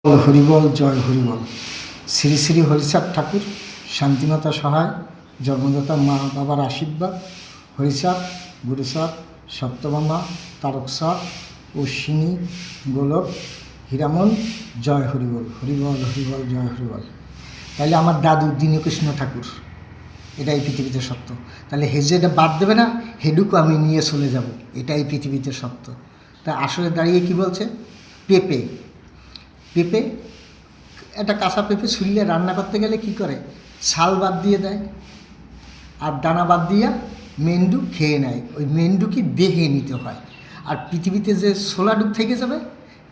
হরিবল জয় হরিবল। শ্রী শ্রী হরিচাঁদ ঠাকুর, শান্তিমাতা সহায়, জন্মদাতা মা বাবার আশীর্বাদ, হরিচাঁদ, গুরুচাঁদ, সত্যভামা, তারকচাঁদ, অশ্বিনী, গোলক, হীরামন, জয় হরিবল। হরিবল হরিবল জয় হরিবল। তাহলে আমার দাদু দীনকৃষ্ণ ঠাকুর, এটাই পৃথিবীতে সত্য। তাহলে হেজেটা বাদ দেবে না, হেডুকু আমি নিয়ে চলে যাব, এটাই পৃথিবীতে সত্য। তা আসলে দাঁড়িয়ে কি বলছে? পেঁপে পেঁপে একটা কাঁচা পেঁপে ছুললে রান্না করতে গেলে কি করে? ছাল বাদ দিয়ে দেয় আর দানা বাদ দিয়া মেন্ডু খেয়ে নেয়। ওই মেন্ডুকে দেহে নিতে হয়। আর পৃথিবীতে যে ছোলাডুক থেকে যাবে,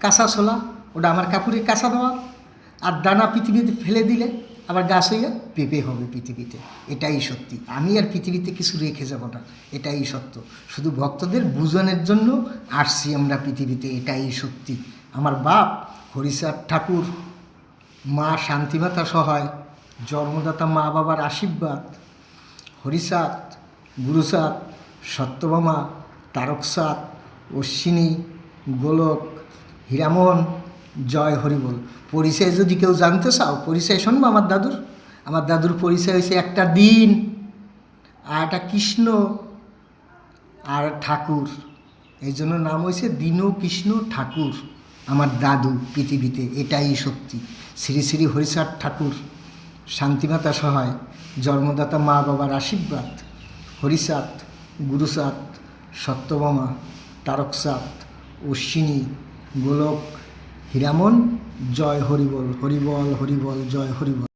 কাঁচা ছোলা, ওটা আমার কাপড়ে কাঁচা দেওয়া, আর দানা পৃথিবীতে ফেলে দিলে আবার গাছ হইয়া পেঁপে হবে পৃথিবীতে। এটাই সত্যি। আমি আর পৃথিবীতে কিছু রেখে যাব না, এটাই সত্য। শুধু ভক্তদের বুঝানোর জন্য আসছি আমরা পৃথিবীতে, এটাই সত্যি। আমার বাপ হরিচাঁদ ঠাকুর, মা শান্তিমাতা সহায়, জন্মদাতা মা বাবার আশীর্বাদ, হরিচাঁদ, গুরুচাঁদ, সত্যভামা, তারকচাঁদ, অশ্বিনী, গোলক, হীরামন, জয় হরিবল। পরিচয় যদি কেউ জানতে চাও, পরিচয় শুনবো আমার দাদুর। আমার দাদুর পরিচয় হয়েছে একটা দিন, আর একটা কৃষ্ণ, আর ঠাকুর। এই জন্য নাম হয়েছে দীনকৃষ্ণ ঠাকুর আমার দাদু পৃথিবীতে। এটাই সত্যি। শ্রী শ্রী হরিচাঁদ ঠাকুর, শান্তিমাতা সহায়, জন্মদাতা মা বাবার আশীর্বাদ, হরিচাঁদ, গুরুচাঁদ, সত্যভামা, তারকচাঁদ, অশ্বিনী, গোলক, হীরামন, জয় হরিবল। হরিবল হরিবল জয় হরিবল।